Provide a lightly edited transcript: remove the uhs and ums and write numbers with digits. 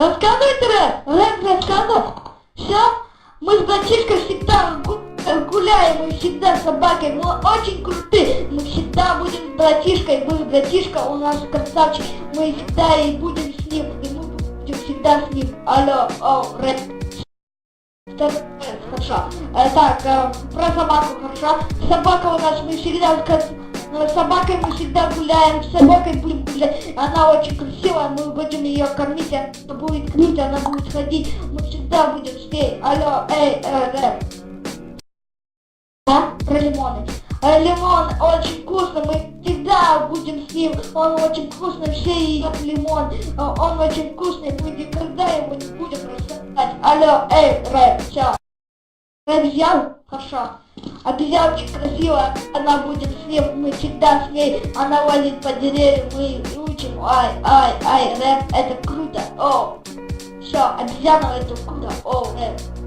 Рассказывайте, Рэп рассказывай. Все, мы с братишкой всегда гуляем, мы всегда с собакой, мы очень крутые. Мы всегда будем с братишкой, мы братишка у нас красавчик. Мы всегда и будем с ним, и мы будем всегда с ним. Алло, Рэп. Хорошо. Так, про собаку, хорошо. Собака у нас, мы всегда с собакой мы всегда гуляем, с собакой будем гулять. Она очень красивая, мы будем ее кормить, она будет кормить, она будет ходить. Мы всегда будем с ней. Алло, Рэп. Да? Про лимоны. Лимон очень вкусный, мы всегда будем с ним. Он очень вкусный, все едят лимон. Он очень вкусный, мы никогда его не будем рассказать. Алло, Рэп, все. Обезьян? Хорошо. Обезьянка красивая, она будет с ним, мы всегда с ней. Она лазит по деревьям, мы учим. Рэп, это круто. Все, обезьяна это круто. Рэп.